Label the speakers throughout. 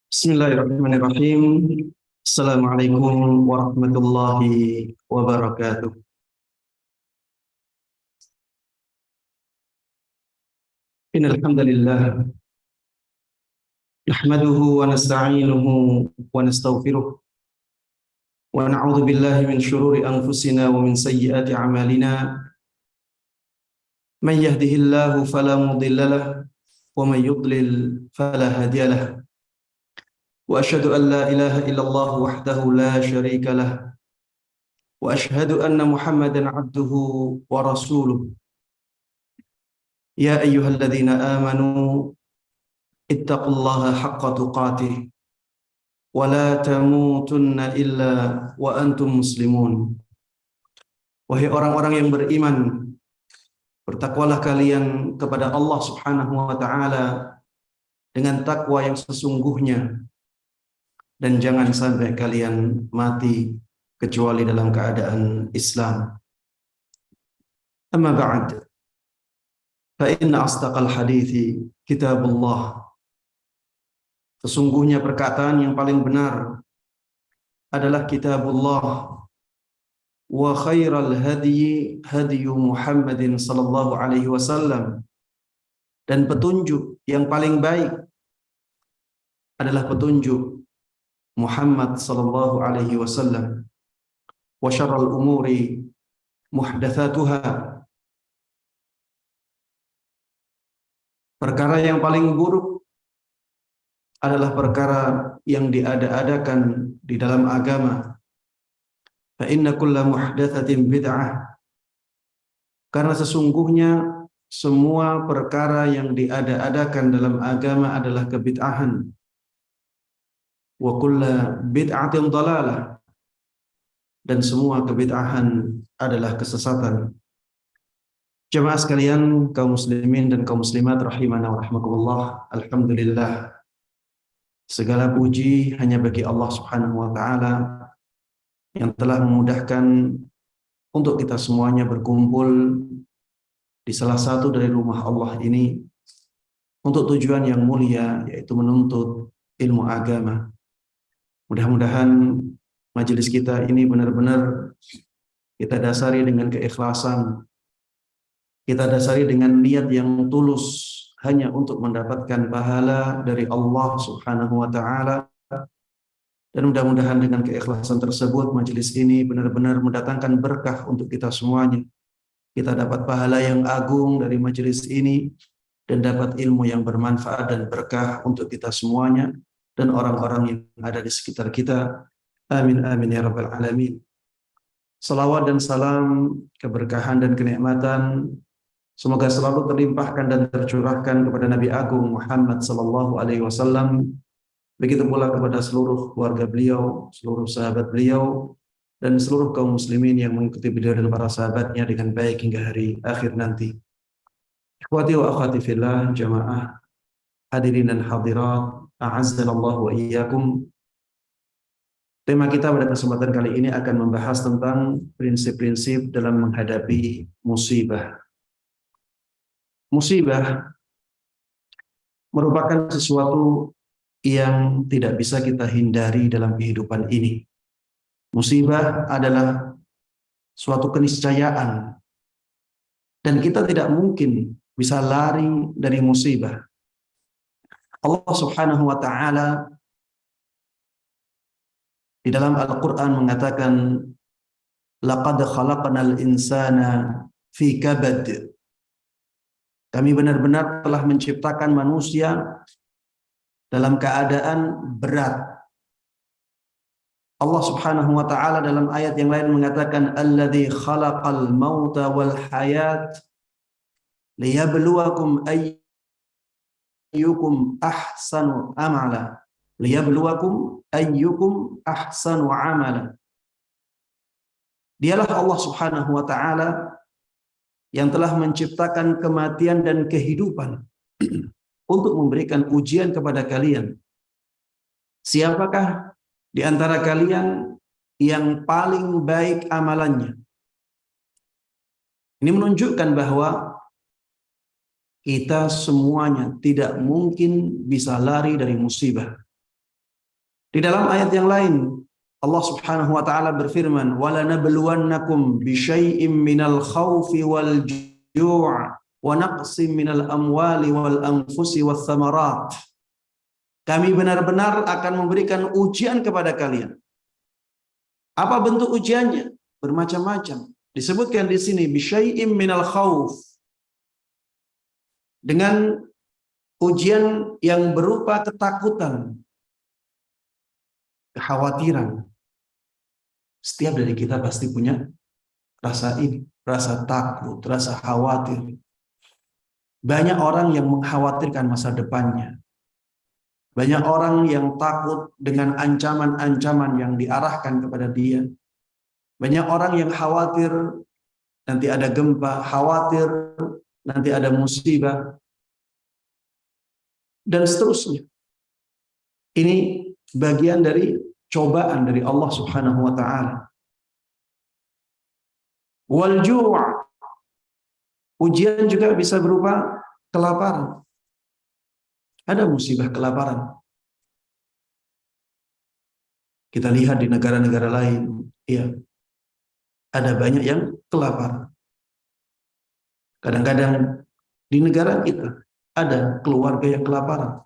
Speaker 1: Bismillahirrahmanirrahim. Assalamualaikum warahmatullahi wabarakatuh. Innal hamdalillah nahmaduhu wa nasta'inuhu wa nastaghfiruh wa na'udzu billahi min shururi anfusina wa min sayyiati a'malina. Man yahdihillahu fala mudilla lahu wa man yudlil fala hadiya lahu. Wa asyhadu an la ilaha illallah wahdahu la syarika lahu wa asyhadu anna Muhammadan 'abduhu wa rasuluh. Ya ayyuhalladzina amanu ittaqullaha haqqa tuqatih wa la tamutunna illa wa antum muslimun. Wahai orang-orang yang beriman, bertakwalah kalian kepada Allah Subhanahu wa taala dengan takwa yang sesungguhnya, dan jangan sampai kalian mati kecuali dalam keadaan Islam. Amma ba'd, fa inna asdaqal hadithi kitabullah. Sesungguhnya perkataan yang paling benar adalah kitabullah. Wa khairal hadyi hadyu Muhammadin sallallahu alaihi wasallam. Dan petunjuk yang paling baik adalah petunjuk Muhammad sallallahu alaihi wasallam. Wa syarrul umuri muhdatsatuha. Perkara yang paling buruk adalah perkara yang diada-adakan di dalam agama. Fa inna kulla muhdatsatin bid'ah. Karena sesungguhnya semua perkara yang diada-adakan dalam agama adalah kebid'ahan. Wa kulla bid'atin dhalalah. Dan semua kebid'ahan adalah kesesatan. Jemaah sekalian, kaum muslimin dan kaum muslimat rahimana wa rahmakumullah. Alhamdulillah, segala puji hanya bagi Allah Subhanahu wa taala yang telah memudahkan untuk kita semuanya berkumpul di salah satu dari rumah Allah ini untuk tujuan yang mulia, yaitu menuntut ilmu agama. Mudah-mudahan majelis kita ini benar-benar kita dasari dengan keikhlasan, kita dasari dengan niat yang tulus hanya untuk mendapatkan pahala dari Allah Subhanahu wa taala. Dan mudah-mudahan dengan keikhlasan tersebut majelis ini benar-benar mendatangkan berkah untuk kita semuanya. Kita dapat pahala yang agung dari majelis ini dan dapat ilmu yang bermanfaat dan berkah untuk kita semuanya dan orang-orang yang ada di sekitar kita. Amin amin ya rabbal alamin. Salawat dan salam, keberkahan dan kenikmatan semoga selalu terlimpahkan dan tercurahkan kepada Nabi Agung Muhammad sallallahu alaihi wasallam. Begitu pula kepada seluruh keluarga beliau, seluruh sahabat beliau, dan seluruh kaum muslimin yang mengikuti beliau dan para sahabatnya dengan baik hingga hari akhir nanti. Ikhwati wa akhwati fillah, jamaah hadirin dan hadirat, a'azzallahu wa iyyakum. Tema kita pada kesempatan kali ini akan membahas tentang prinsip-prinsip dalam menghadapi musibah. Musibah merupakan sesuatu yang tidak bisa kita hindari dalam kehidupan ini. Musibah adalah suatu keniscayaan dan kita tidak mungkin bisa lari dari musibah. Allah Subhanahu wa taala di dalam Al-Qur'an mengatakan, laqad khalaqnal insana fi kabad. Kami benar-benar telah menciptakan manusia dalam keadaan berat. Allah Subhanahu wa taala dalam ayat yang lain mengatakan, alladzi khalaqal mauta wal hayat liyabluwakum ayyukum ahsanu amala. liyabluwakum ayyukum ahsanu amala. Dialah Allah Subhanahu wa taala yang telah menciptakan kematian dan kehidupan untuk memberikan ujian kepada kalian. Siapakah di antara kalian yang paling baik amalannya? Ini menunjukkan bahwa kita semuanya tidak mungkin bisa lari dari musibah. Di dalam ayat yang lain, Allah Subhanahu wa taala berfirman, "Wala nabluwannakum bisyai'im minal khaufi wal ju' wa naqsim minal amwali wal anfusi wath thamarat." Kami benar-benar akan memberikan ujian kepada kalian. Apa bentuk ujiannya? Bermacam-macam. Disebutkan di sini bisyai'im minal khauf. Dengan ujian yang berupa ketakutan, kekhawatiran. Setiap dari kita pasti punya rasa ini, rasa takut, rasa khawatir. Banyak orang yang mengkhawatirkan masa depannya. Banyak orang yang takut dengan ancaman-ancaman yang diarahkan kepada dia. Banyak orang yang khawatir nanti ada gempa, khawatir nanti ada musibah, dan seterusnya. Ini bagian dari cobaan dari Allah Subhanahu wa taala. Wal ju', ujian juga bisa berupa kelaparan. Ada musibah kelaparan. Kita lihat di negara-negara lain, ya, ada banyak yang kelaparan. Kadang-kadang di negara kita ada keluarga yang kelaparan.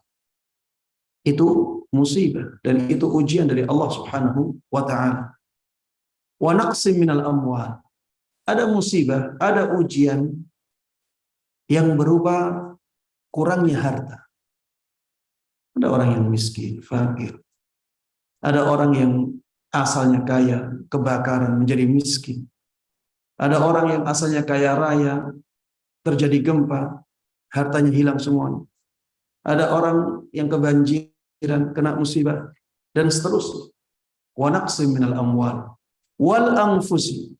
Speaker 1: Itu musibah dan itu ujian dari Allah Subhanahu wa taala. Wa naqsim minal amwal. Ada musibah, ada ujian yang berupa kurangnya harta. Ada orang yang miskin, fakir. Ada orang yang asalnya kaya, kebakaran menjadi miskin. Ada orang yang asalnya kaya raya, terjadi gempa, hartanya hilang semuanya. Ada orang yang kebanjiran, kena musibah, dan seterusnya. Wa naqsim minal amwal wal anfusi,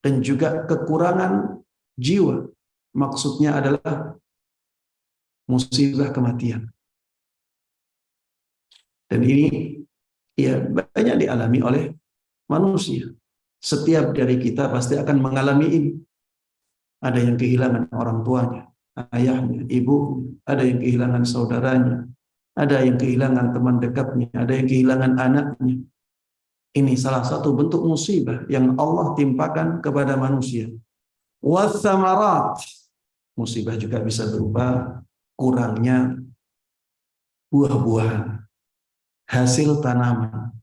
Speaker 1: dan juga kekurangan jiwa. Maksudnya adalah musibah kematian. Dan ini ya banyak dialami oleh manusia. Setiap dari kita pasti akan mengalami ini. Ada yang kehilangan orang tuanya, ayahnya, ibunya, ada yang kehilangan saudaranya, ada yang kehilangan teman dekatnya, ada yang kehilangan anaknya. Ini salah satu bentuk musibah yang Allah timpakan kepada manusia. Wathamarat, musibah juga bisa berupa kurangnya buah-buahan, hasil tanaman.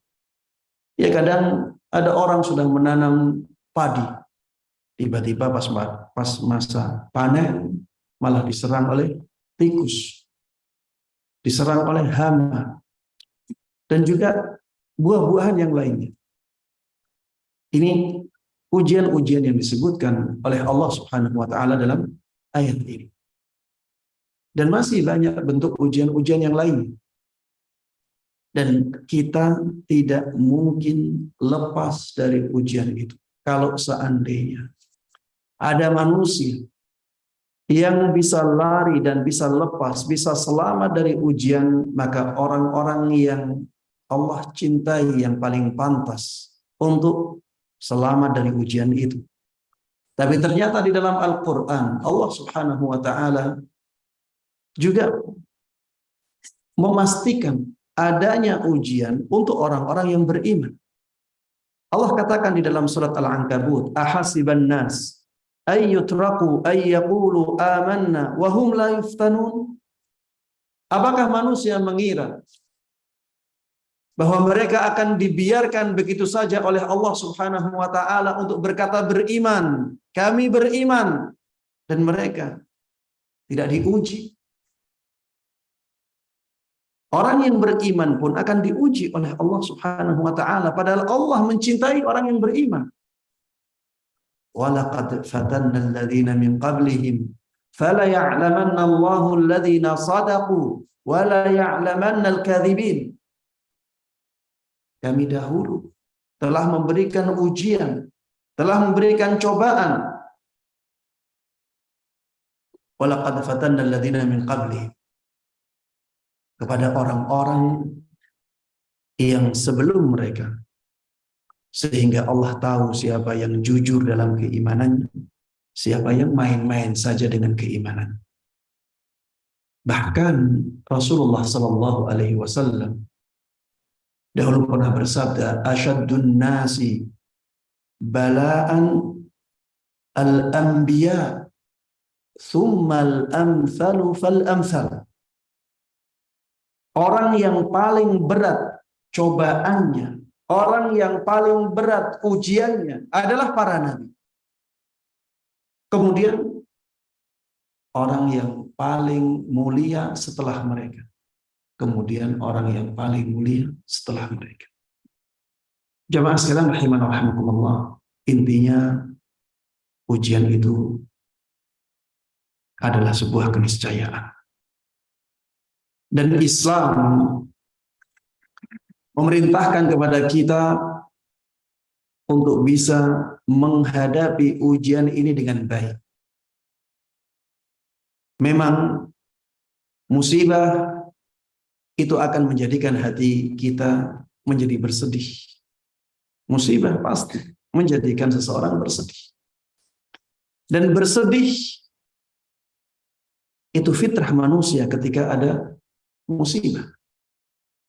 Speaker 1: Ya kadang ada orang sudah menanam padi, tiba-tiba pas masa panen malah diserang oleh tikus, diserang oleh hama, dan juga buah-buahan yang lainnya. Ini ujian-ujian yang disebutkan oleh Allah Subhanahu wa taala dalam ayat ini. Dan masih banyak bentuk ujian-ujian yang lain. Dan kita tidak mungkin lepas dari ujian itu. Kalau seandainya ada manusia yang bisa lari dan bisa lepas, bisa selamat dari ujian, maka orang-orang yang Allah cintai yang paling pantas untuk selamat dari ujian itu. Tapi ternyata di dalam Al-Quran, Allah Subhanahu wa ta'ala juga memastikan adanya ujian untuk orang-orang yang beriman. Allah katakan di dalam surat Al-Ankabut, ahasiban nas ayyutraku ayyaqulu amanna wa hum la yuftanun. Apakah manusia mengira bahwa mereka akan dibiarkan begitu saja oleh Allah Subhanahu wa taala untuk berkata beriman, kami beriman, dan mereka tidak diuji? Orang yang beriman pun akan diuji oleh Allah Subhanahu wa taala, padahal Allah mencintai orang yang beriman. Walaqad fatanna alladziina min qablihim fala ya'lamanna Allahu alladziina shadaqu wa la ya'lamanna al-kadzibin. Kami dahulu telah memberikan ujian, telah memberikan cobaan. Walaqad fatanna alladziina min qablihim, kepada orang-orang yang sebelum mereka, sehingga Allah tahu siapa yang jujur dalam keimanannya, siapa yang main-main saja dengan keimanan. Bahkan Rasulullah Sallallahu Alaihi Wasallam dahulu pernah bersabda, "Asyaddun nasi bala'an al-anbiya, thummal amthalu fal amthal." Orang yang paling berat cobaannya, orang yang paling berat ujiannya adalah para nabi. Kemudian orang yang paling mulia setelah mereka. Kemudian orang yang paling mulia setelah mereka. Jamaah sekalian rahimana wa rahimakumullah, intinya ujian itu adalah sebuah keniscayaan. Dan Islam memerintahkan kepada kita untuk bisa menghadapi ujian ini dengan baik. Memang musibah itu akan menjadikan hati kita menjadi bersedih. Musibah pasti menjadikan seseorang bersedih. Dan bersedih itu fitrah manusia ketika ada musibah.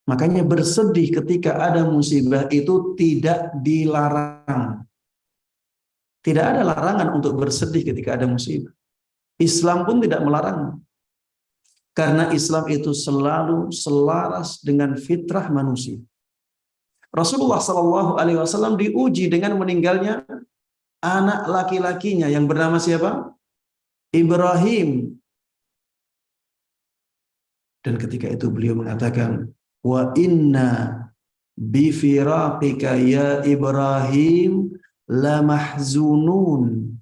Speaker 1: Makanya bersedih ketika ada musibah itu tidak dilarang. Tidak ada larangan untuk bersedih ketika ada musibah. Islam pun tidak melarang. Karena Islam itu selalu selaras dengan fitrah manusia. Rasulullah Shallallahu Alaihi Wasallam diuji dengan meninggalnya anak laki-lakinya yang bernama siapa? Ibrahim. Dan ketika itu beliau mengatakan, wa inna bifiraqika ya Ibrahim la mahzunun.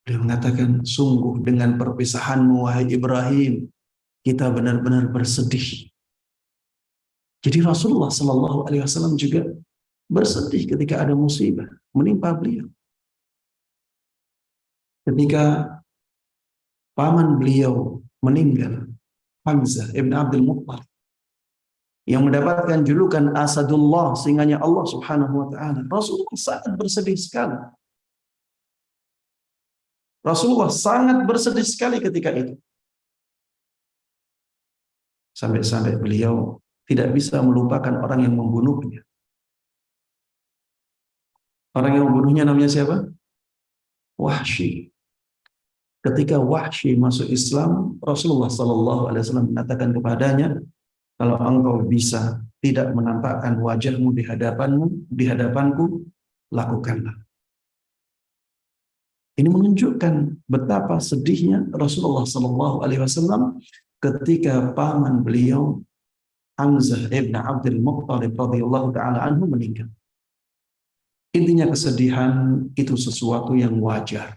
Speaker 1: Beliau mengatakan, sungguh dengan perpisahanmu wahai Ibrahim, kita benar-benar bersedih. Jadi Rasulullah Sallallahu Alaihi Wasallam juga bersedih ketika ada musibah menimpa beliau. Ketika paman beliau meninggal, Hamzah ibn Abdul Muttalib, yang mendapatkan julukan Asadullah, singanya Allah Subhanahu wa taala. Rasulullah sangat bersedih sekali. Rasulullah sangat bersedih sekali ketika itu. Sampai-sampai beliau tidak bisa melupakan orang yang membunuhnya. Orang yang membunuhnya namanya siapa? Wahsy. Ketika Wahsy masuk Islam, Rasulullah Sallallahu Alaihi Wasallam mengatakan kepadanya, kalau engkau bisa tidak menampakkan wajahmu di hadapanku, lakukanlah. Ini menunjukkan betapa sedihnya Rasulullah Sallallahu Alaihi Wasallam ketika paman beliau Hamzah ibn Abdul Muttalib radhiyallahu taala anhu meninggal. Intinya kesedihan itu sesuatu yang wajar.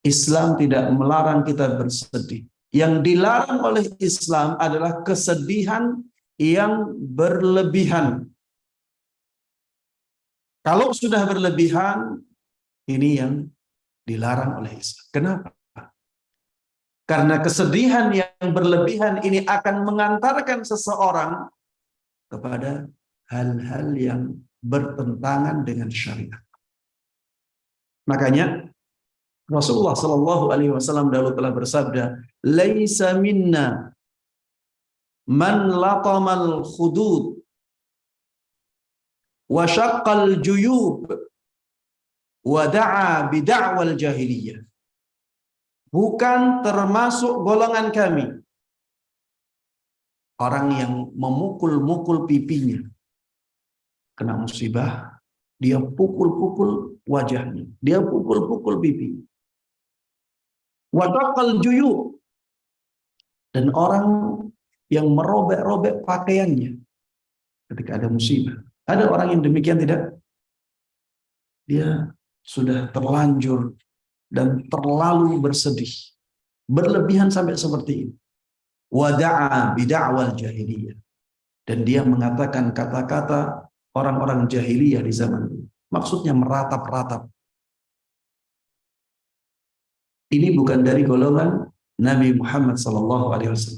Speaker 1: Islam tidak melarang kita bersedih. Yang dilarang oleh Islam adalah kesedihan yang berlebihan. Kalau sudah berlebihan, ini yang dilarang oleh Islam. Kenapa? Karena kesedihan yang berlebihan ini akan mengantarkan seseorang kepada hal-hal yang bertentangan dengan syariat. Makanya Rasulullah Sallallahu Alaihi Wasallam dahulu telah bersabda, "Laisa minna man latamal khudud wa syaqqal juyub wa da'a bid'awal jahiliyah." Bukan termasuk golongan kami orang yang memukul-mukul pipinya. Kena musibah, dia pukul-pukul wajahnya, dia pukul-pukul pipinya. Wadaqal juyub, dan orang yang merobek-robek pakaiannya ketika ada musibah. Ada orang yang demikian tidak? Dia sudah terlanjur dan terlalu bersedih, berlebihan sampai seperti ini. Wada'a bid'awal jahiliyah, Dan dia mengatakan kata-kata orang-orang jahiliyah di zaman itu. Maksudnya meratap-ratap. Ini bukan dari golongan Nabi Muhammad SAW.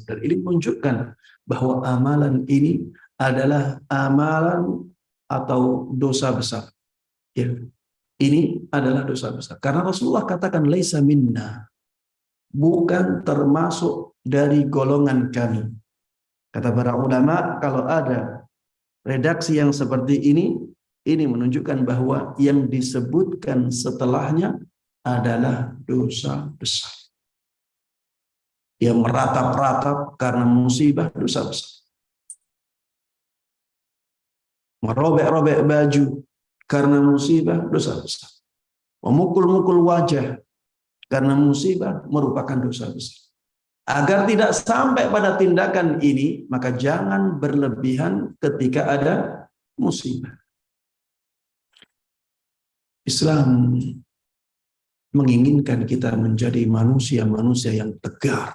Speaker 1: Dan ini menunjukkan bahwa amalan ini adalah amalan atau dosa besar. Ya. Ini adalah dosa besar. Karena Rasulullah katakan, laisa minna. Bukan termasuk dari golongan kami. Kata para ulama, kalau ada redaksi yang seperti ini menunjukkan bahwa yang disebutkan setelahnya adalah dosa besar. Yang meratap-ratap karena musibah, dosa besar. Merobek-robek baju karena musibah, dosa besar. Memukul-mukul wajah karena musibah merupakan dosa besar. Agar tidak sampai pada tindakan ini, maka jangan berlebihan ketika ada musibah. Islam menginginkan kita menjadi manusia-manusia yang tegar,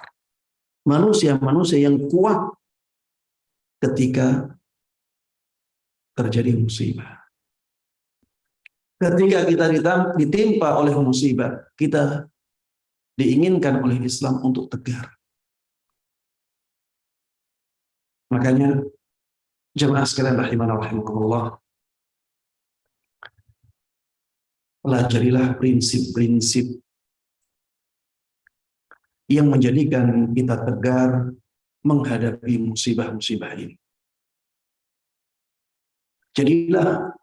Speaker 1: manusia-manusia yang kuat ketika terjadi musibah. Ketika kita ditimpa oleh musibah, kita diinginkan oleh Islam untuk tegar. Makanya jemaah sekalian rahimana rahimakumullah, pelajarilah prinsip-prinsip yang menjadikan kita tegar menghadapi musibah-musibah ini. Jadilah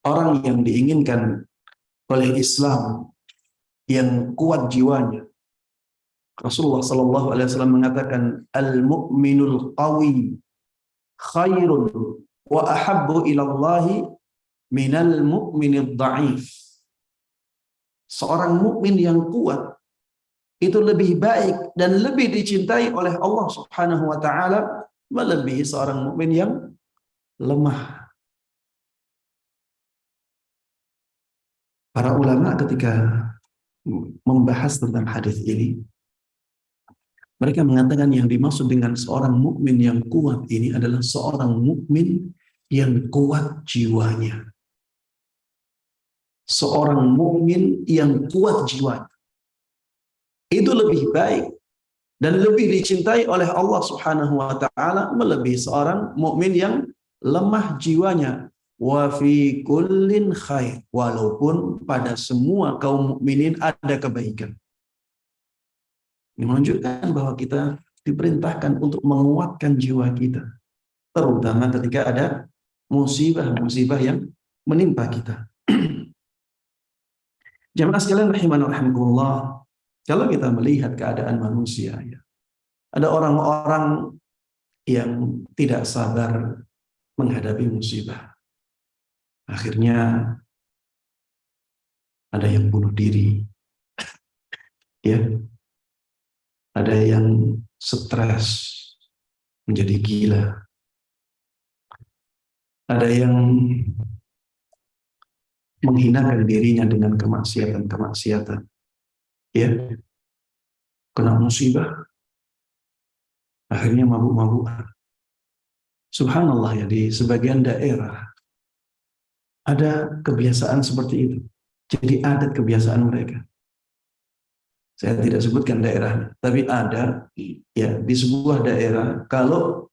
Speaker 1: orang yang diinginkan oleh Islam yang kuat jiwanya. Rasulullah SAW mengatakan, al-mu'minul qawi khairun wa ahabbu ilallahi minal mu'minid dha'if. Seorang mukmin yang kuat itu lebih baik dan lebih dicintai oleh Allah Subhanahu wa taala melebihi seorang mukmin yang lemah. Para ulama ketika membahas tentang hadis ini, mereka mengatakan yang dimaksud dengan seorang mukmin yang kuat ini adalah seorang mukmin yang kuat jiwanya. Seorang mukmin yang kuat jiwanya. Itu lebih baik dan lebih dicintai oleh Allah Subhanahu wa taala melebihi seorang mukmin yang lemah jiwanya. Wa fi kullin khair, walaupun pada semua kaum mukminin ada kebaikan. Ini menunjukkan bahwa kita diperintahkan untuk menguatkan jiwa kita, terutama ketika ada musibah-musibah yang menimpa kita. Jamaah sekalian rahimana rahimakumullah, kalau kita melihat keadaan manusia, ya, ada orang-orang yang tidak sabar menghadapi musibah. Akhirnya ada yang bunuh diri, ya. Ada yang stres, menjadi gila. Ada yang menghinakan dirinya dengan kemaksiatan-kemaksiatan. Ya, kena musibah, akhirnya mabuk-mabukan. Subhanallah, ya, di sebagian daerah ada kebiasaan seperti itu. Jadi adat kebiasaan mereka. Saya tidak sebutkan daerahnya, tapi ada, ya, di sebuah daerah kalau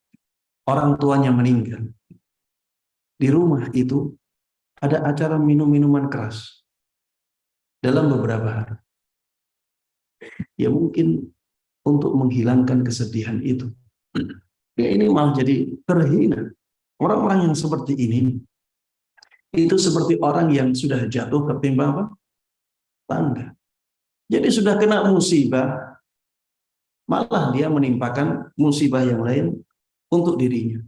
Speaker 1: orang tuanya meninggal, di rumah itu ada acara minum-minuman keras dalam beberapa hari. Ya mungkin untuk menghilangkan kesedihan itu. Ya ini malah jadi terhina. Orang-orang yang seperti ini itu seperti orang yang sudah jatuh ketimpa apa? Tangga. Jadi sudah kena musibah, malah dia menimpakan musibah yang lain untuk dirinya.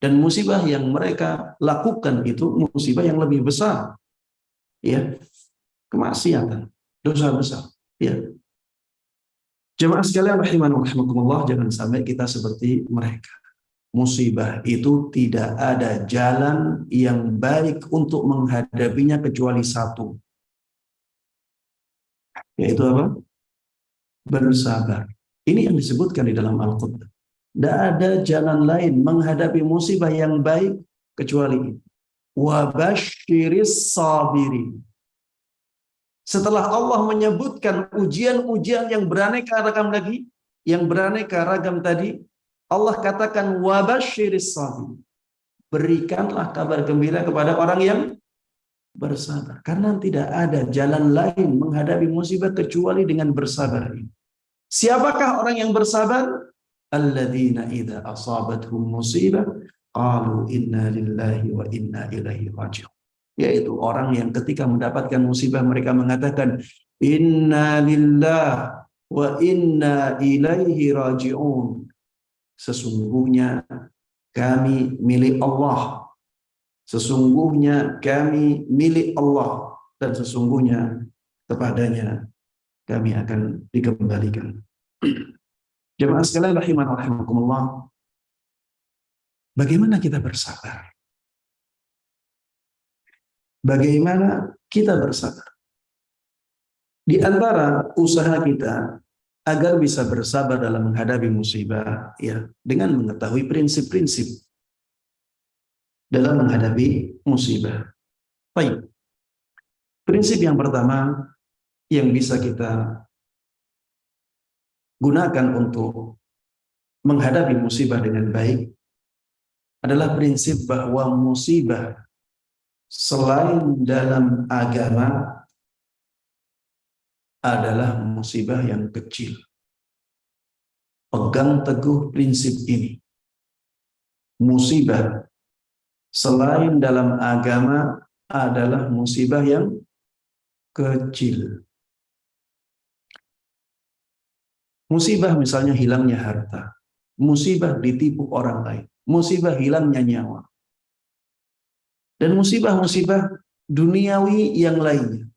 Speaker 1: Dan musibah yang mereka lakukan itu musibah yang lebih besar. Ya, kemaksiatan, dosa besar. Ya. Jemaah sekalian rahimani rahimakumullah, jangan sampai kita seperti mereka. Musibah itu tidak ada jalan yang baik untuk menghadapinya kecuali satu. Yaitu apa? Bersabar. Ini yang disebutkan di dalam Al-Quran. Tidak ada jalan lain menghadapi musibah yang baik kecuali ini. Wa basyiris sabirin. Setelah Allah menyebutkan ujian-ujian yang beraneka ragam lagi, yang beraneka ragam tadi, Allah katakan wa basyiris sabirin. Berikanlah kabar gembira kepada orang yang bersabar. Karena tidak ada jalan lain menghadapi musibah kecuali dengan bersabar ini. Siapakah orang yang bersabar? Alladzina idza asabathum musibah qalu inna lillahi wa inna ilaihi raji'un. Yaitu orang yang ketika mendapatkan musibah mereka mengatakan inna lillahi wa inna ilaihi raji'un. Sesungguhnya kami milik Allah. Sesungguhnya kami milik Allah dan sesungguhnya kepadanya kami akan dikembalikan. Jemaah sekalian rahimana rahimakumullah, bagaimana kita bersabar? Bagaimana kita bersabar? Di antara usaha kita agar bisa bersabar dalam menghadapi musibah, ya, dengan mengetahui prinsip-prinsip dalam menghadapi musibah. Baik. Prinsip yang pertama yang bisa kita gunakan untuk menghadapi musibah dengan baik adalah prinsip bahwa musibah selain dalam agama adalah musibah yang kecil. Pegang teguh prinsip ini. Musibah selain dalam agama adalah musibah yang kecil. Musibah misalnya hilangnya harta, musibah ditipu orang lain, musibah hilangnya nyawa, dan musibah-musibah duniawi yang lainnya.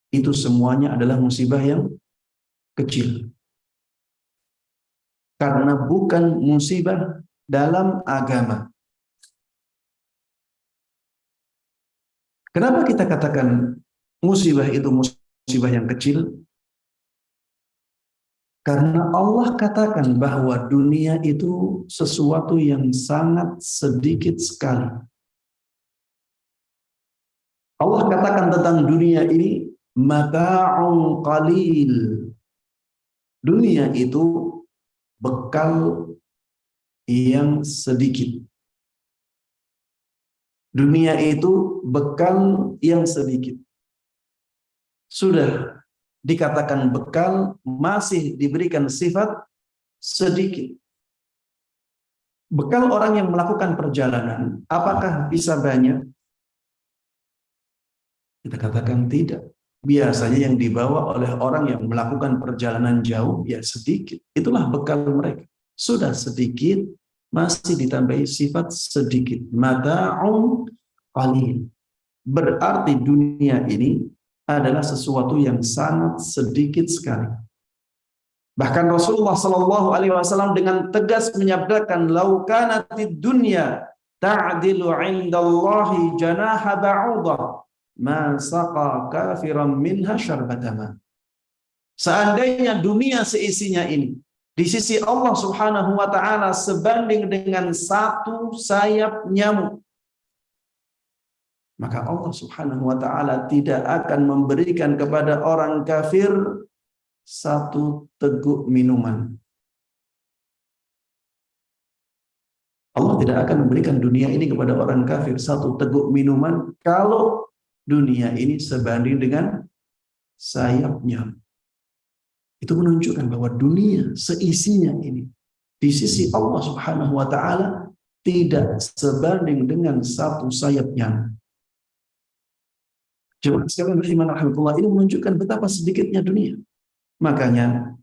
Speaker 1: Itu semuanya adalah musibah yang kecil. Karena bukan musibah dalam agama. Kenapa kita katakan musibah itu musibah yang kecil? Karena Allah katakan bahwa dunia itu sesuatu yang sangat sedikit sekali. Allah katakan tentang dunia ini mata'un qalil. Dunia itu bekal yang sedikit. Dunia itu bekal yang sedikit. Sudah dikatakan bekal, masih diberikan sifat sedikit. Bekal orang yang melakukan perjalanan, apakah bisa banyak? Kita katakan tidak. Biasanya yang dibawa oleh orang yang melakukan perjalanan jauh, ya sedikit. Itulah bekal mereka. Sudah sedikit, masih ditambahi sifat sedikit. Mata'un qalil. Berarti dunia ini adalah sesuatu yang sangat sedikit sekali. Bahkan Rasulullah Shallallahu Alaihi Wasallam dengan tegas menyabdakan, "Lau kanatid dunya ta'dilu 'indallahi janaha ba'udah, ma saqa kafiran minha syarbatama." Seandainya dunia seisinya ini di sisi Allah Subhanahu wa taala sebanding dengan satu sayap nyamuk, maka Allah Subhanahu wa taala tidak akan memberikan kepada orang kafir satu teguk minuman. Allah tidak akan memberikan dunia ini kepada orang kafir satu teguk minuman kalau dunia ini sebanding dengan sayapnya. Itu menunjukkan bahwa dunia seisinya ini di sisi Allah Subhanahu wa taala tidak sebanding dengan satu sayapnya. Coba sekalian beriman alhamdulillah, ini menunjukkan betapa sedikitnya dunia. Makanya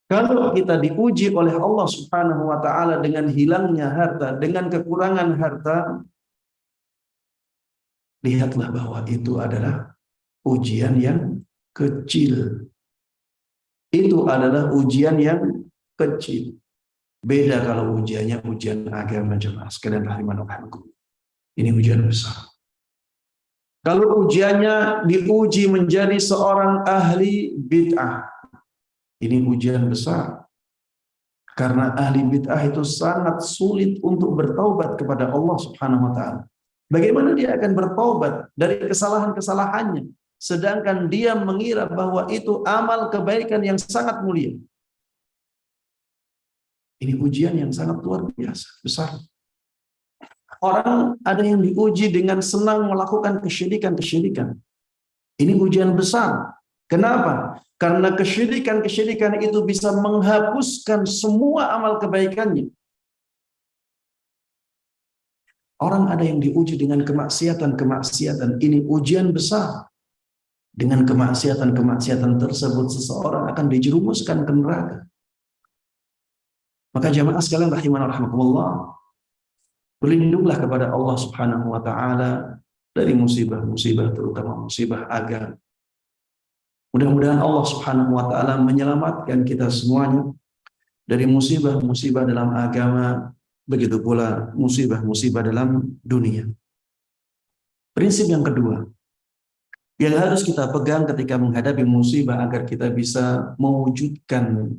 Speaker 1: kalau kita diuji oleh Allah Subhanahu wa taala dengan hilangnya harta, dengan kekurangan harta, lihatlah bahwa itu adalah ujian yang kecil. Itu adalah ujian yang kecil. Beda kalau ujiannya ujian agama, jemaah sekalian rahimanallah. Ini ujian besar. Kalau ujiannya diuji menjadi seorang ahli bid'ah, ini ujian besar. Karena ahli bid'ah itu sangat sulit untuk bertaubat kepada Allah Subhanahu wa taala. Bagaimana dia akan bertaubat dari kesalahan-kesalahannya sedangkan dia mengira bahwa itu amal kebaikan yang sangat mulia. Ini ujian yang sangat luar biasa, besar. Orang ada yang diuji dengan senang melakukan kesyirikan-kesyirikan. Ini ujian besar. Kenapa? Karena kesyirikan-kesyirikan itu bisa menghapuskan semua amal kebaikannya. Orang ada yang diuji dengan kemaksiatan-kemaksiatan. Ini ujian besar. Dengan kemaksiatan-kemaksiatan tersebut seseorang akan dijerumuskan ke neraka. Maka jamaah sekalian rahimana rahimakumullah, berlindunglah kepada Allah Subhanahu wa taala dari musibah-musibah, terutama musibah agama. Mudah-mudahan Allah Subhanahu wa taala menyelamatkan kita semuanya dari musibah-musibah dalam agama, begitu pula musibah-musibah dalam dunia. Prinsip yang kedua yang harus kita pegang ketika menghadapi musibah agar kita bisa mewujudkan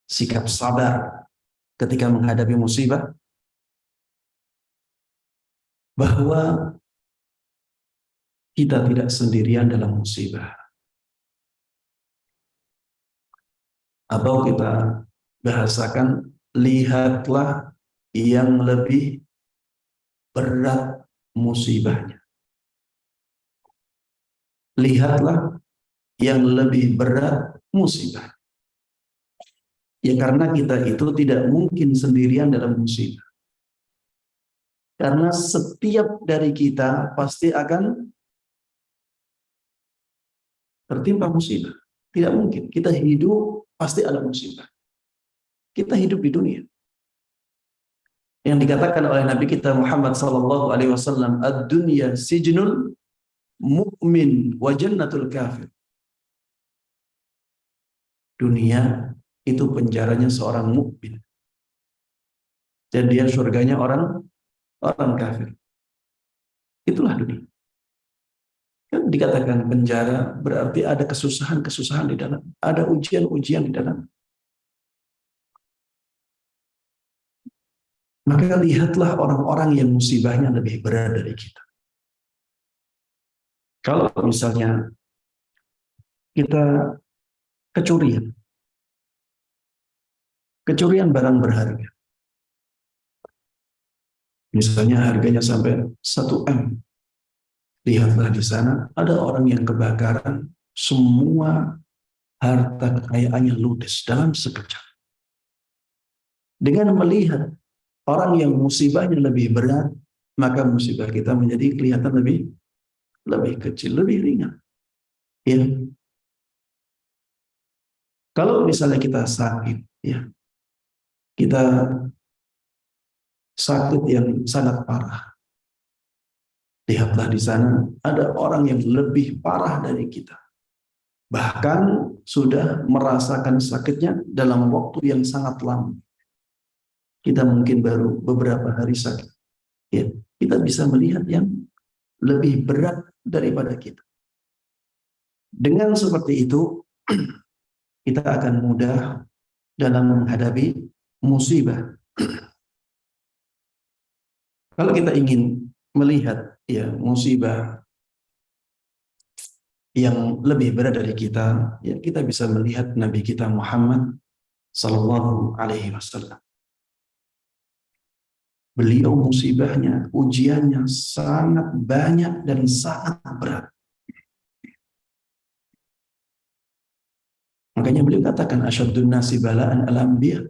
Speaker 1: sikap sabar ketika menghadapi musibah, bahwa kita tidak sendirian dalam musibah. Atau kita bahasakan, lihatlah yang lebih berat musibahnya. Lihatlah yang lebih berat musibah. Ya karena kita itu tidak mungkin sendirian dalam musibah. Karena setiap dari kita pasti akan tertimpa musibah. Tidak mungkin. Kita hidup pasti ada musibah. Kita hidup di dunia. Yang dikatakan oleh Nabi kita Muhammad sallallahu alaihi wasallam, ad-dunya sijnul mu'min wa jannatul kafir. Dunia itu penjaranya seorang mukmin dan dia surganya orang kafir. Itulah dunia. Kan dikatakan penjara berarti ada kesusahan-kesusahan di dalam, ada ujian-ujian di dalam. Maka lihatlah orang-orang yang musibahnya lebih berat dari kita. Kalau misalnya kita kecurian barang berharga, misalnya harganya sampai 1 M, lihatlah di sana ada orang yang kebakaran, semua harta kekayaannya ludes dalam sekejap. Dengan melihat orang yang musibahnya lebih berat, maka musibah kita menjadi kelihatan lebih kecil, lebih ringan. Ya. Kalau misalnya kita sakit, ya, kita sakit yang sangat parah, lihatlah di sana ada orang yang lebih parah dari kita. Bahkan sudah merasakan sakitnya dalam waktu yang sangat lama. Kita mungkin baru beberapa hari sakit. Ya, kita bisa melihat yang lebih berat daripada kita. Dengan seperti itu, kita akan mudah dalam menghadapi musibah. Kalau kita ingin melihat ya musibah yang lebih berat dari kita, ya kita bisa melihat Nabi kita Muhammad sallallahu alaihi wasallam. Beliau musibahnya, ujiannya sangat banyak dan sangat berat. Makanya beliau katakan asyaddun nasi bala'an al-anbiya.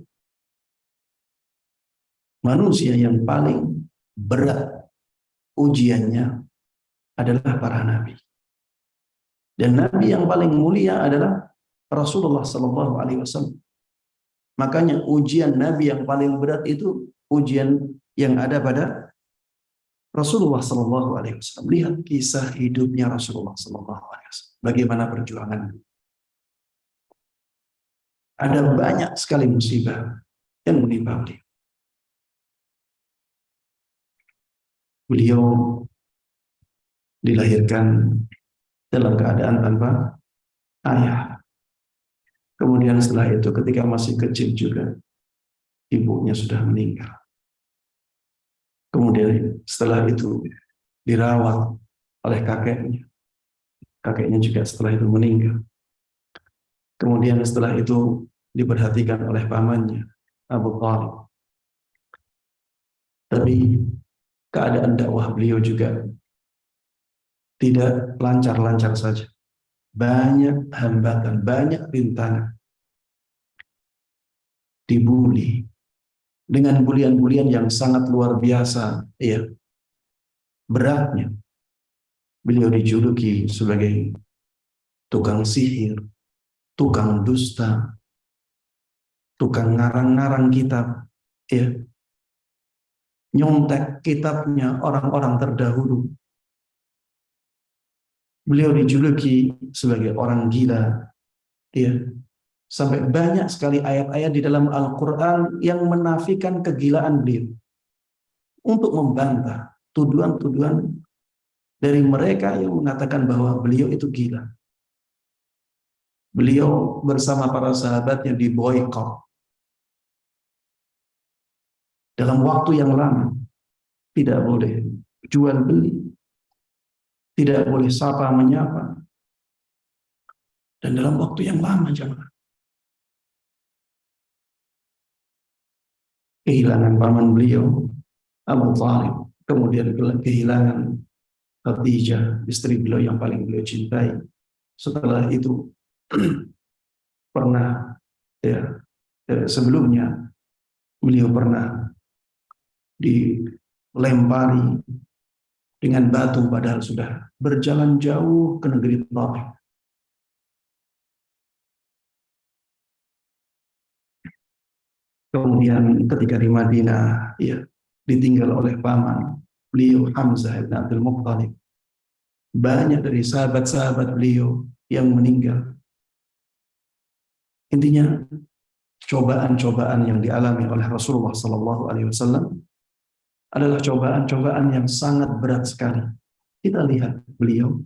Speaker 1: Manusia yang paling berat ujiannya adalah para nabi. Dan nabi yang paling mulia adalah Rasulullah sallallahu alaihi wasallam. Makanya ujian nabi yang paling berat itu ujian yang ada pada Rasulullah sallallahu alaihi wasallam. Lihat kisah hidupnya Rasulullah sallallahu alaihi wasallam. Bagaimana perjuangan. Ada banyak sekali musibah yang menimpa beliau. Beliau dilahirkan dalam keadaan tanpa ayah. Kemudian setelah itu ketika masih kecil juga ibunya sudah meninggal. Kemudian setelah itu dirawat oleh kakeknya. Kakeknya juga setelah itu meninggal. Kemudian setelah itu diperhatikan oleh pamannya, Abu Thalib. Tapi keadaan dakwah beliau juga tidak lancar-lancar saja. Banyak hambatan, banyak rintangan. Dibuli dengan bulian-bulian yang sangat luar biasa, ya. Beratnya. Beliau dijuluki sebagai tukang sihir, tukang dusta, tukang ngarang-ngarang kitab, ya. Nyontek kitabnya orang-orang terdahulu. Beliau dijuluki sebagai orang gila, ya. Sampai banyak sekali ayat-ayat di dalam Al-Quran yang menafikan kegilaan beliau untuk membantah tuduhan-tuduhan dari mereka yang mengatakan bahwa beliau itu gila. Beliau bersama para sahabatnya diboikot dalam waktu yang lama. Tidak boleh jual beli, tidak boleh sapa menyapa, dan dalam waktu yang lama jemaah. Kehilangan paman beliau, Abu Thalib, kemudian kehilangan Khadijah, istri beliau yang paling beliau cintai. Setelah itu pernah, ya, sebelumnya beliau pernah dilempari dengan batu padahal sudah berjalan jauh ke negeri Taif. Kemudian ketika di Madinah, ya, ditinggal oleh paman beliau Hamzah bin Abdul Muttalib. Banyak dari sahabat-sahabat beliau yang meninggal. Intinya cobaan-cobaan yang dialami oleh Rasulullah SAW adalah cobaan-cobaan yang sangat berat sekali. Kita lihat beliau,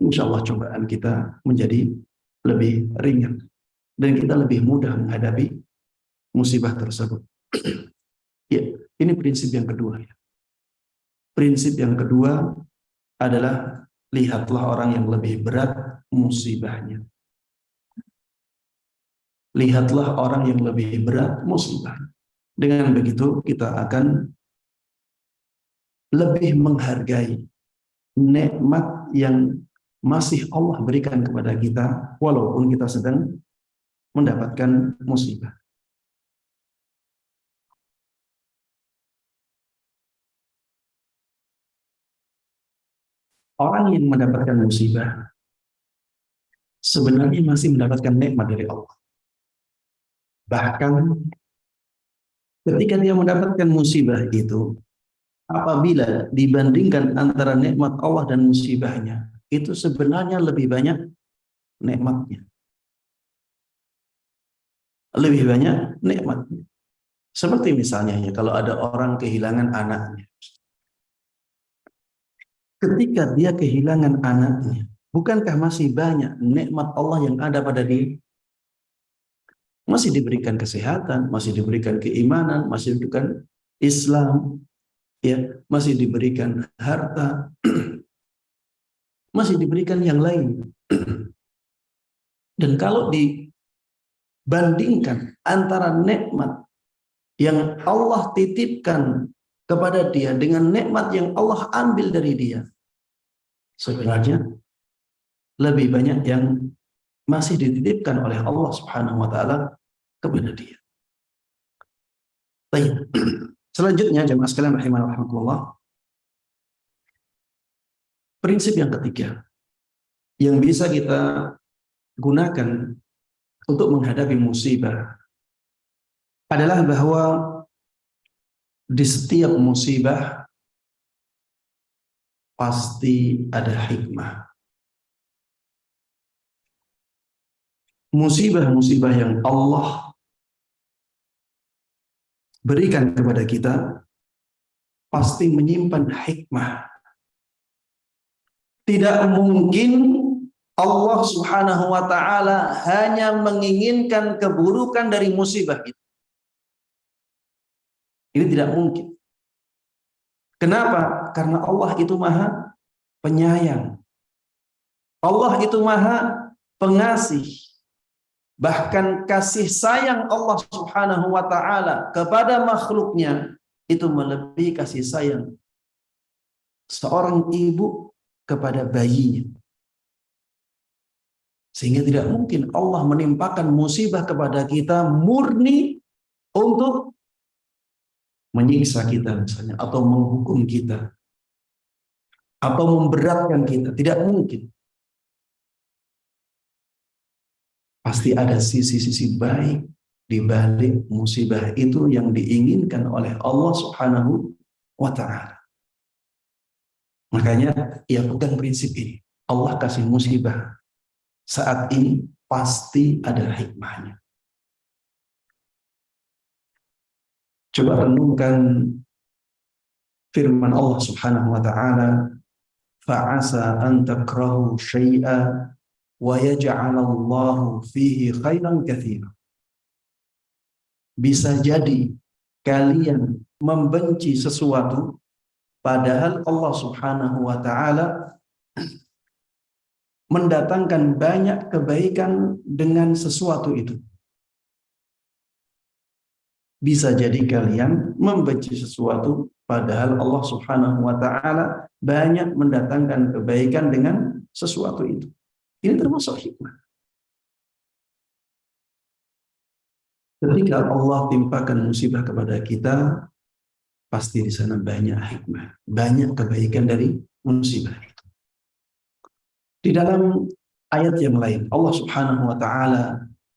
Speaker 1: insya Allah cobaan kita menjadi lebih ringan dan kita lebih mudah menghadapi musibah tersebut. Ya, ini prinsip yang kedua. Prinsip yang kedua adalah lihatlah orang yang lebih berat musibahnya. Lihatlah orang yang lebih berat musibah. Dengan begitu kita akan lebih menghargai nikmat yang masih Allah berikan kepada kita walaupun kita sedang mendapatkan musibah. Orang yang mendapatkan musibah sebenarnya masih mendapatkan nikmat dari Allah. Bahkan ketika dia mendapatkan musibah itu, apabila dibandingkan antara nikmat Allah dan musibahnya, itu sebenarnya lebih banyak nikmatnya. Lebih banyak nikmatnya. Seperti misalnya ya, kalau ada orang kehilangan anaknya. Ketika dia kehilangan anaknya, bukankah masih banyak nikmat Allah yang ada pada dia? Masih diberikan kesehatan, masih diberikan keimanan, masih diberikan Islam, ya, masih diberikan harta, masih diberikan yang lain. Dan kalau dibandingkan antara nikmat yang Allah titipkan kepada dia dengan nikmat yang Allah ambil dari dia, sebenarnya lebih banyak yang masih dititipkan oleh Allah Subhanahu wa taala kepada dia. Baik. Selanjutnya jemaah sekalian rahimanallah, prinsip yang ketiga yang bisa kita gunakan untuk menghadapi musibah adalah bahwa di setiap musibah pasti ada hikmah. Musibah-musibah yang Allah berikan kepada kita pasti menyimpan hikmah. Tidak mungkin Allah Subhanahu wa taala hanya menginginkan keburukan dari musibah itu. Ini tidak mungkin. Kenapa? Karena Allah itu maha penyayang. Allah itu maha pengasih. Bahkan kasih sayang Allah Subhanahu wa ta'ala kepada makhluknya itu melebihi kasih sayang seorang ibu kepada bayinya. Sehingga tidak mungkin Allah menimpakan musibah kepada kita murni untuk menyiksa kita misalnya, atau menghukum kita, atau memberatkan kita. Tidak mungkin. Pasti ada sisi-sisi baik di balik musibah itu yang diinginkan oleh Allah Subhanahu wa ta'ala. Makanya ia pegang prinsip ini. Allah kasih musibah saat ini pasti ada hikmahnya. Coba renungkan firman Allah Subhanahu wa ta'ala, fa'asa an takrahu syai'a wa yaj'alallahu fihi khairan katsiran. Bisa jadi kalian membenci sesuatu padahal Allah Subhanahu wa ta'ala mendatangkan banyak kebaikan dengan sesuatu itu. Bisa jadi kalian membenci sesuatu padahal Allah Subhanahu wa ta'ala banyak mendatangkan kebaikan dengan sesuatu itu. Ini termasuk hikmah. Ketika Allah timpakan musibah kepada kita, pasti di sana banyak hikmah, banyak kebaikan dari musibah itu. Di dalam ayat yang lain, Allah Subhanahu wa ta'ala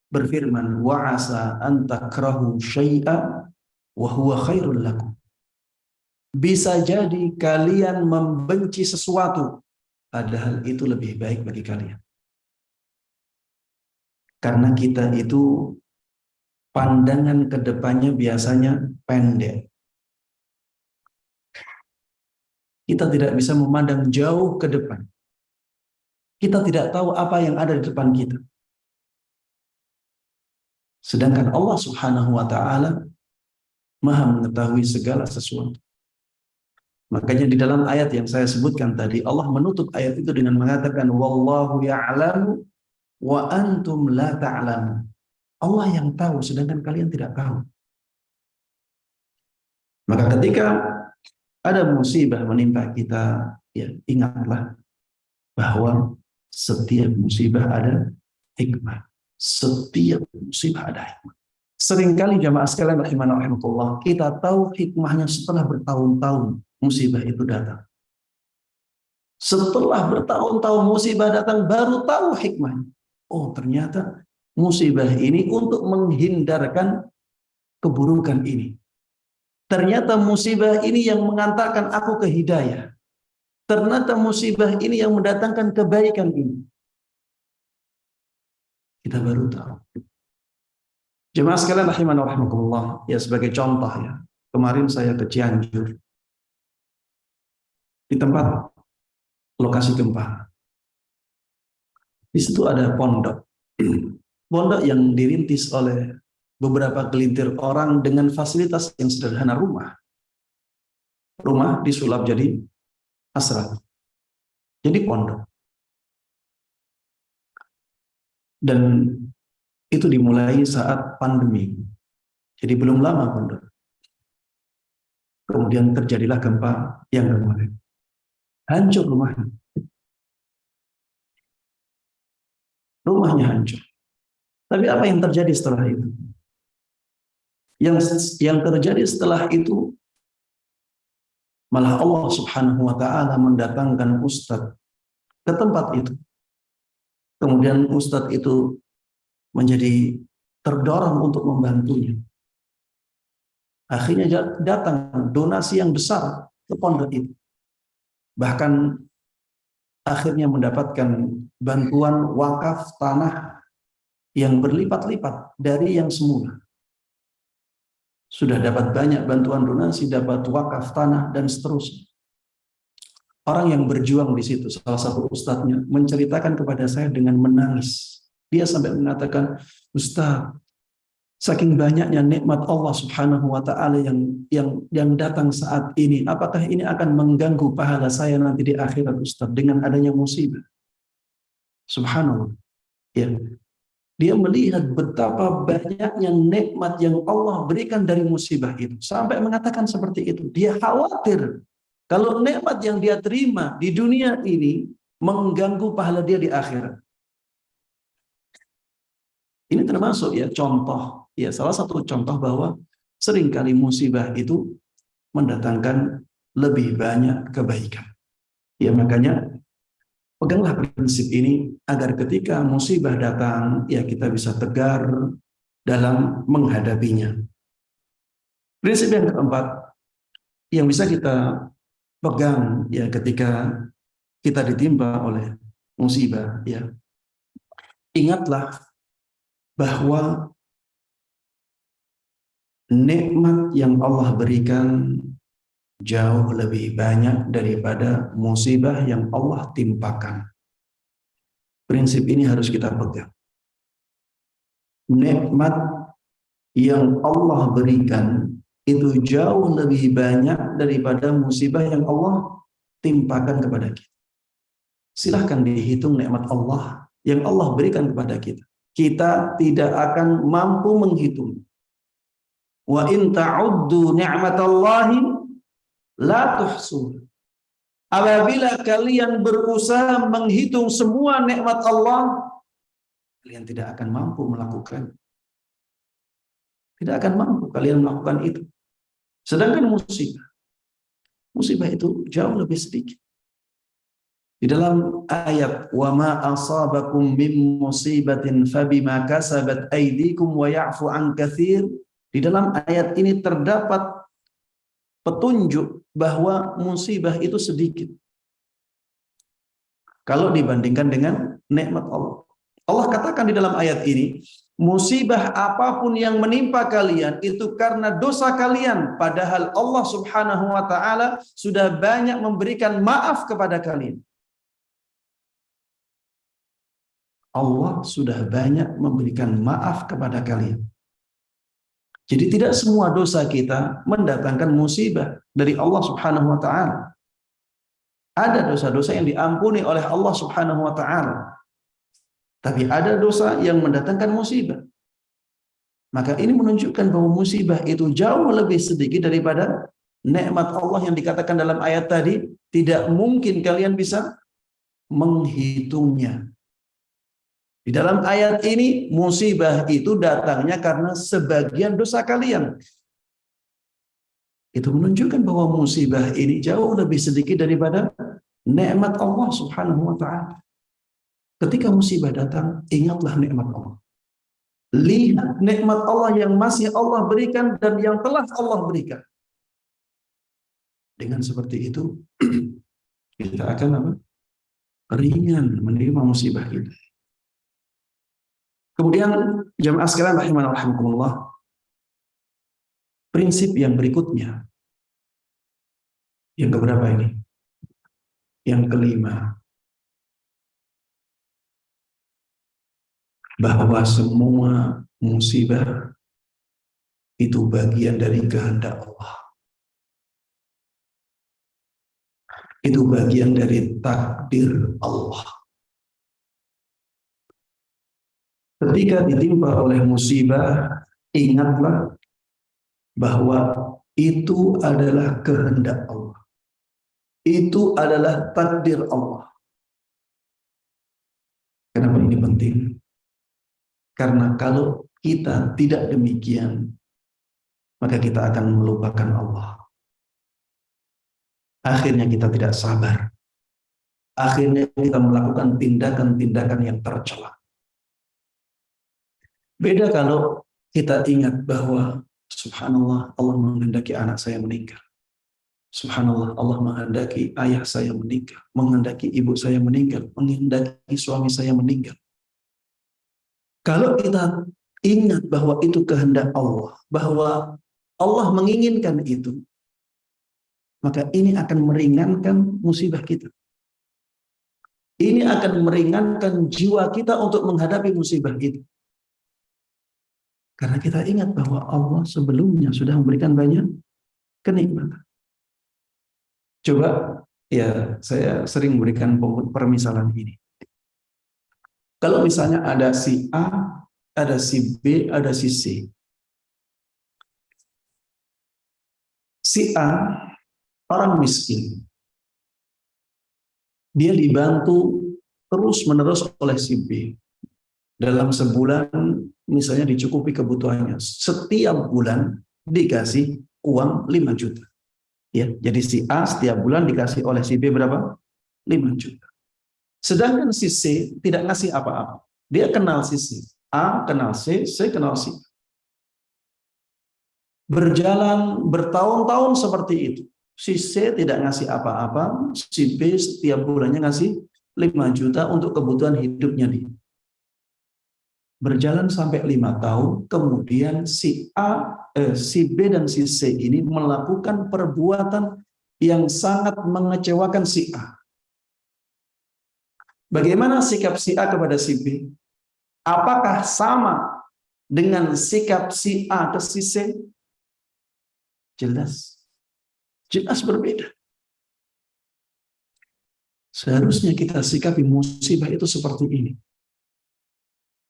Speaker 1: berfirman, wa asa an takrahu syai'a wa huwa khairul lakum. Bisa jadi kalian membenci sesuatu padahal itu lebih baik bagi kalian. Karena kita itu pandangan ke depannya biasanya pendek. Kita tidak bisa memandang jauh ke depan. Kita tidak tahu apa yang ada di depan kita. Sedangkan Allah Subhanahu wa ta'ala Maha mengetahui segala sesuatu. Makanya di dalam ayat yang saya sebutkan tadi, Allah menutup ayat itu dengan mengatakan, wallahu ya'lamu wa antum la ta'lamu. Allah yang tahu, sedangkan kalian tidak tahu. Maka ketika ada musibah menimpa kita, ya ingatlah bahwa setiap musibah ada hikmah. Setiap musibah ada hikmah. Seringkali jamaah sekalian rahimahullah, kita tahu hikmahnya setelah bertahun-tahun musibah itu datang. Setelah bertahun-tahun musibah datang, baru tahu hikmahnya. Oh, ternyata musibah ini untuk menghindarkan keburukan ini. Ternyata musibah ini yang mengantarkan aku ke hidayah. Ternyata musibah ini yang mendatangkan kebaikan ini. Kita baru tahu. Jemaah sekalian rahimani wa rahimakumullah, ya sebagai contoh ya. Kemarin saya ke Cianjur. Di tempat lokasi gempa. Di situ ada pondok. Pondok yang dirintis oleh beberapa gelintir orang dengan fasilitas yang sederhana, rumah. Rumah disulap jadi asrama. Jadi pondok. Dan itu dimulai saat pandemi. Jadi belum lama pondok. Kemudian terjadilah gempa yang kemarin. Hancur rumahnya. Rumahnya hancur. Tapi apa yang terjadi setelah itu? Yang terjadi setelah itu, malah Allah Subhanahu wa ta'ala mendatangkan ustadz ke tempat itu. Kemudian ustadz itu menjadi terdorong untuk membantunya. Akhirnya datang donasi yang besar ke pondok itu. Bahkan akhirnya mendapatkan bantuan wakaf tanah yang berlipat-lipat dari yang semula. Sudah dapat banyak bantuan donasi, dapat wakaf tanah, dan seterusnya. Orang yang berjuang di situ, salah satu ustadznya, menceritakan kepada saya dengan menangis. Dia sampai mengatakan, Ustaz, Saking banyaknya nikmat Allah Subhanahu wa taala yang datang saat ini, apakah ini akan mengganggu pahala saya nanti di akhirat, Ustaz, dengan adanya musibah? Subhanallah. Ya. Dia melihat betapa banyaknya nikmat yang Allah berikan dari musibah itu. Sampai mengatakan seperti itu. Dia khawatir kalau nikmat yang dia terima di dunia ini mengganggu pahala dia di akhirat. Ini termasuk ya contoh, ya salah satu contoh bahwa seringkali musibah itu mendatangkan lebih banyak kebaikan. Ya makanya peganglah prinsip ini agar ketika musibah datang, ya kita bisa tegar dalam menghadapinya. Prinsip yang keempat yang bisa kita pegang ya ketika kita ditimpa oleh musibah, ya ingatlah bahwa nikmat yang Allah berikan jauh lebih banyak daripada musibah yang Allah timpakan. Prinsip ini harus kita pegang. Nikmat yang Allah berikan itu jauh lebih banyak daripada musibah yang Allah timpakan kepada kita. Silahkan dihitung nikmat Allah yang Allah berikan kepada kita. Kita tidak akan mampu menghitung. Wa in ta'uddu ni'matallahi la tuhsuha. Apabila kalian berusaha menghitung semua nikmat Allah, kalian tidak akan mampu melakukan. Tidak akan mampu kalian melakukan itu. Sedangkan musibah itu jauh lebih sedikit. Di dalam ayat wa ma asabakum min musibatin fabima kasabat aydikum wa ya'fu an katsir, di dalam ayat ini terdapat petunjuk bahwa musibah itu sedikit kalau dibandingkan dengan nikmat Allah. Allah katakan di dalam ayat ini, musibah apapun yang menimpa kalian itu karena dosa kalian, padahal Allah Subhanahu wa taala sudah banyak memberikan maaf kepada kalian. Allah sudah banyak memberikan maaf kepada kalian. Jadi tidak semua dosa kita mendatangkan musibah dari Allah Subhanahu wa taala. Ada dosa-dosa yang diampuni oleh Allah Subhanahu wa taala. Tapi ada dosa yang mendatangkan musibah. Maka ini menunjukkan bahwa musibah itu jauh lebih sedikit daripada nikmat Allah yang dikatakan dalam ayat tadi. Tidak mungkin kalian bisa menghitungnya. Di dalam ayat ini, musibah itu datangnya karena sebagian dosa kalian. Itu menunjukkan bahwa musibah ini jauh lebih sedikit daripada nikmat Allah Subhanahu wa taala. Ketika musibah datang, ingatlah nikmat Allah. Lihat nikmat Allah yang masih Allah berikan dan yang telah Allah berikan. Dengan seperti itu, kita akan apa? Ringan menerima musibah itu. Kemudian jamaah sekalian rahimana rahimakumullah, prinsip yang berikutnya, yang keberapa ini? Yang kelima, bahwa semua musibah itu bagian dari kehendak Allah. Itu bagian dari takdir Allah. Ketika ditimpa oleh musibah, ingatlah bahwa itu adalah kehendak Allah. Itu adalah takdir Allah. Kenapa ini penting? Karena kalau kita tidak demikian, maka kita akan melupakan Allah. Akhirnya kita tidak sabar. Akhirnya kita melakukan tindakan-tindakan yang tercela. Beda kalau kita ingat bahwa subhanallah, Allah menghendaki anak saya meninggal. Subhanallah, Allah menghendaki ayah saya meninggal, menghendaki ibu saya meninggal, menghendaki suami saya meninggal. Kalau kita ingat bahwa itu kehendak Allah, bahwa Allah menginginkan itu, maka ini akan meringankan musibah kita. Ini akan meringankan jiwa kita untuk menghadapi musibah itu. Karena kita ingat bahwa Allah sebelumnya sudah memberikan banyak kenikmatan. Coba, ya saya sering memberikan permisalan ini. Kalau misalnya ada si A, ada si B, ada si C. Si A, orang miskin. Dia dibantu terus-menerus oleh si B. Dalam sebulan misalnya dicukupi kebutuhannya. Setiap bulan dikasih uang 5 juta. Ya, jadi si A setiap bulan dikasih oleh si B berapa? 5 juta. Sedangkan si C tidak ngasih apa-apa. Dia kenal si C. A kenal C, C kenal C. Berjalan bertahun-tahun seperti itu. Si C tidak ngasih apa-apa, si B setiap bulannya ngasih 5 juta untuk kebutuhan hidupnya dia. Berjalan sampai 5 tahun, kemudian si B dan si C ini melakukan perbuatan yang sangat mengecewakan si A. Bagaimana sikap si A kepada si B? Apakah sama dengan sikap si A ke si C? Jelas berbeda. Seharusnya kita sikapi musibah itu seperti ini.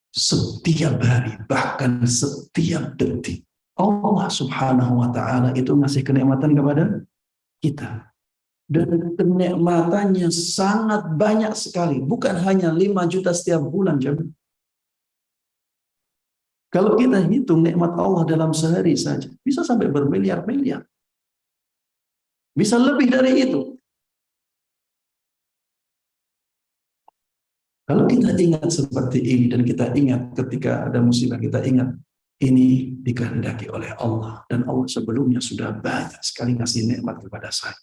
Speaker 1: Setiap hari, bahkan setiap detik, Allah Subhanahu wa Ta'ala itu ngasih kenikmatan kepada kita. Dan kenikmatannya sangat banyak sekali, bukan hanya 5 juta setiap bulan. Kalau kita hitung nikmat Allah dalam sehari saja, bisa sampai bermiliar-miliar. Bisa lebih dari itu. Kalau kita ingat seperti ini dan kita ingat ketika ada musibah, kita ingat ini dikehendaki oleh Allah dan Allah sebelumnya sudah banyak sekali ngasih nikmat kepada saya.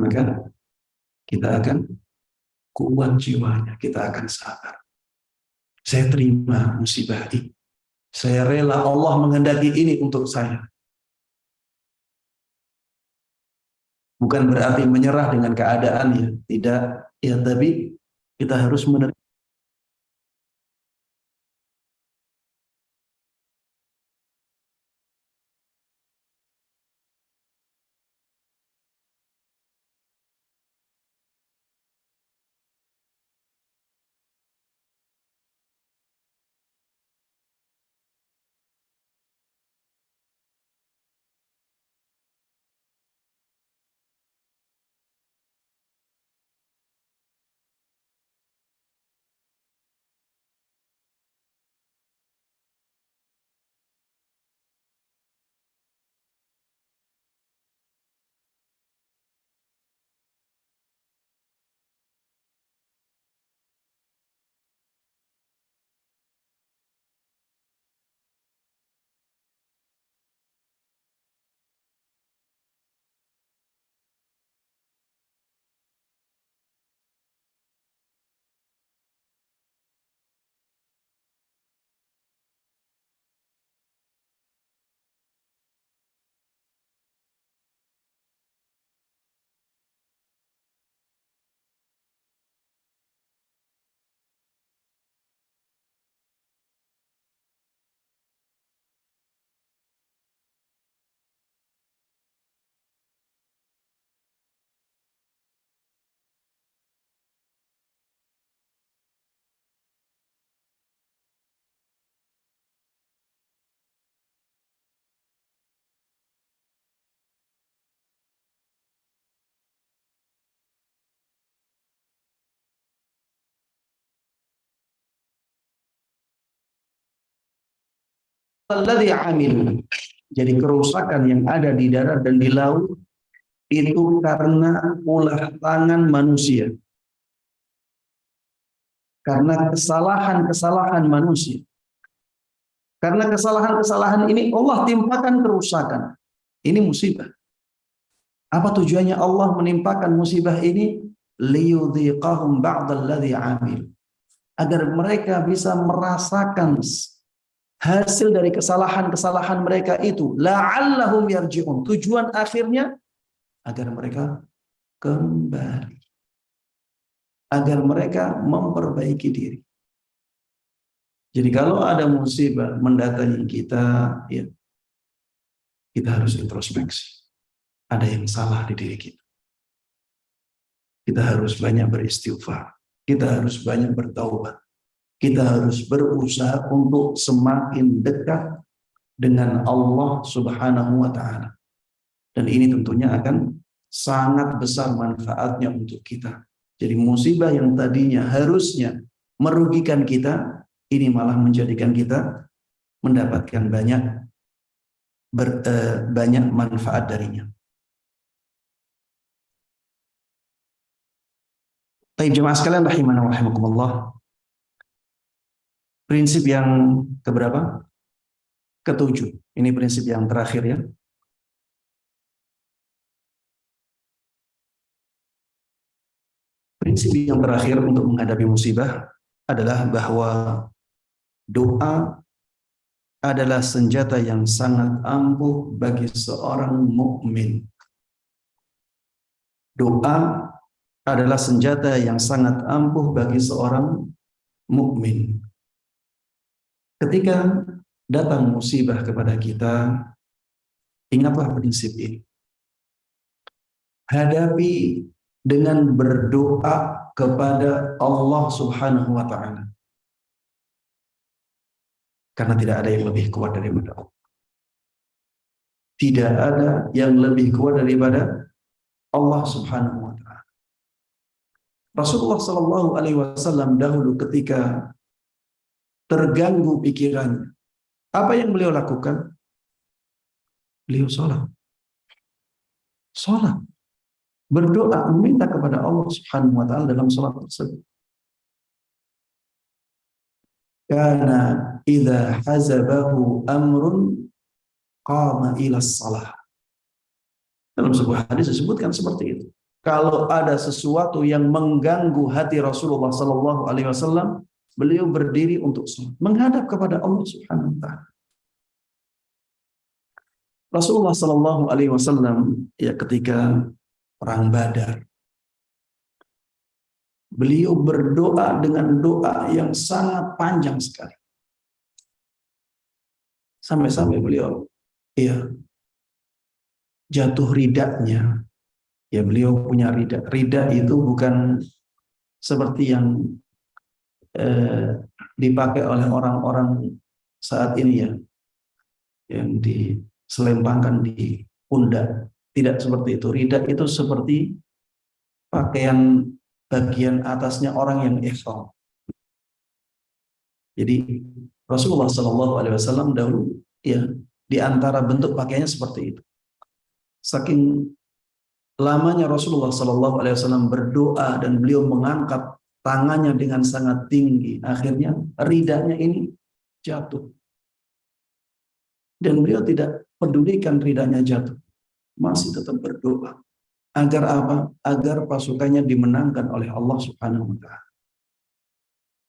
Speaker 1: Maka kita akan kuat jiwanya, kita akan sabar. Saya terima musibah ini. Saya rela Allah menghendaki ini untuk saya. Bukan berarti menyerah dengan keadaan ya, tidak. Ya, tapi kita harus menerima. Alladzi amil. Jadi kerusakan yang ada di darat dan di laut itu karena ulah tangan manusia. Karena kesalahan-kesalahan manusia. Karena kesalahan-kesalahan ini Allah timpakan kerusakan. Ini musibah. Apa tujuannya Allah menimpakan musibah ini? Liyudhiqahum ba'dalladzi amil. Agar mereka bisa merasakan hasil dari kesalahan-kesalahan mereka itu. La'allahum yarji'un. Tujuan akhirnya agar mereka kembali. Agar mereka memperbaiki diri. Jadi kalau ada musibah mendatangi kita, ya kita harus introspeksi. Ada yang salah di diri kita. Kita harus banyak beristighfar. Kita harus banyak bertaubat. Kita harus berusaha untuk semakin dekat dengan Allah Subhanahu wa Ta'ala. Dan ini tentunya akan sangat besar manfaatnya untuk kita. Jadi musibah yang tadinya harusnya merugikan kita, ini malah menjadikan kita mendapatkan banyak manfaat darinya. Baik jemaah sekalian rahimana wa rahimakumullah. Prinsip yang keberapa? Ketujuh. Ini prinsip yang terakhir ya. Prinsip yang terakhir untuk menghadapi musibah adalah bahwa doa adalah senjata yang sangat ampuh bagi seorang mukmin. Doa adalah senjata yang sangat ampuh bagi seorang mukmin. Ketika datang musibah kepada kita, ingatlah prinsip ini. Hadapi dengan berdoa kepada Allah Subhanahu wa Ta'ala. Karena tidak ada yang lebih kuat daripada Allah. Tidak ada yang lebih kuat daripada Allah Subhanahu wa Ta'ala. Rasulullah Sallallahu Alaihi Wasallam dahulu ketika terganggu pikirannya, apa yang beliau lakukan? Beliau sholat. Sholat. Berdoa, meminta kepada Allah Subhanahu wa Ta'ala dalam sholat tersebut. Karena idza hazabahu amrun qama ila shalah. Dalam sebuah hadis disebutkan seperti itu. Kalau ada sesuatu yang mengganggu hati Rasulullah Sallallahu Alaihi Wasallam, beliau berdiri untuk sholat, menghadap kepada Allah Subhanahu wa Ta'ala. Rasulullah Sallallahu Alaihi Wasallam ya ketika perang Badar, beliau berdoa dengan doa yang sangat panjang sekali. Sampai-sampai beliau ya jatuh ridanya. Ya beliau punya rida. Rida itu bukan seperti yang dipakai oleh orang-orang saat ini ya, yang diselempangkan di pundak. Tidak seperti itu. Rida itu seperti pakaian bagian atasnya orang yang ihram. Jadi Rasulullah Shallallahu Alaihi Wasallam dahulu ya di antara bentuk pakaiannya seperti itu. Saking lamanya Rasulullah Shallallahu Alaihi Wasallam berdoa dan beliau mengangkat tangannya dengan sangat tinggi, akhirnya ridanya ini jatuh. Dan beliau tidak pedulikan ridanya jatuh, masih tetap berdoa. Agar apa? Agar pasukannya dimenangkan oleh Allah Subhanahu wa Ta'ala.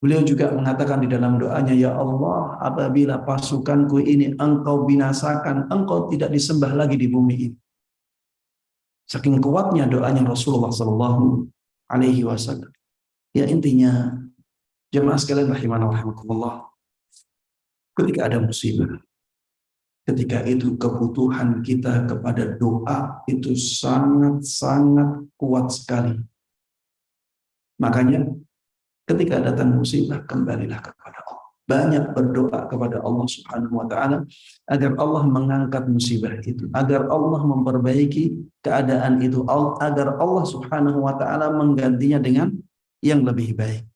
Speaker 1: Beliau juga mengatakan di dalam doanya, ya Allah, apabila pasukanku ini engkau binasakan, engkau tidak disembah lagi di bumi ini. Saking kuatnya doanya Rasulullah Sallallahu Alaihi Wasallam. Ya intinya, jemaah sekalian rahimana wa rahimakumullah, ketika ada musibah, ketika itu kebutuhan kita kepada doa itu sangat-sangat kuat sekali. Makanya ketika datang musibah, kembalilah kepada Allah. Banyak berdoa kepada Allah Subhanahu wa Ta'ala agar Allah mengangkat musibah itu, agar Allah memperbaiki keadaan itu, agar Allah Subhanahu wa Ta'ala menggantinya dengan yang lebih baik.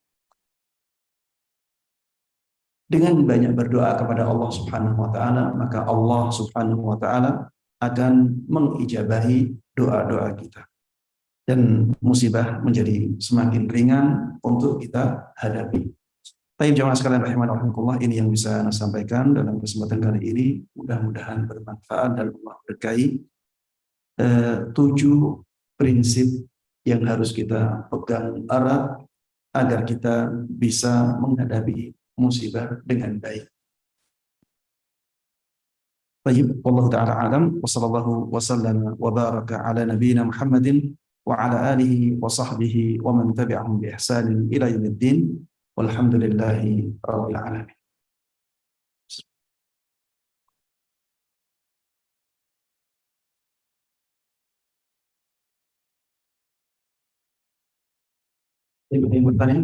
Speaker 1: Dengan banyak berdoa kepada Allah Subhanahu wa Ta'ala, maka Allah Subhanahu wa Ta'ala akan mengijabahi doa-doa kita. Dan musibah menjadi semakin ringan untuk kita hadapi. Baik jemaah sekalian rahimanallah, ini yang bisa saya sampaikan dalam kesempatan kali ini. Mudah-mudahan bermanfaat dan Allah berkahi. 7 prinsip yang harus kita pegang erat agar kita bisa menghadapi musibah dengan baik. Baik, wallahu ta'ala alam, wa sallallahu wa sallam wa baraka ala nabiyyina Muhammadin wa ala alihi wa sahbihi wa man tabi'ahum bi ihsanin ila yaumiddin. Walhamdulillahi rabbil alamin. Yang bertanya.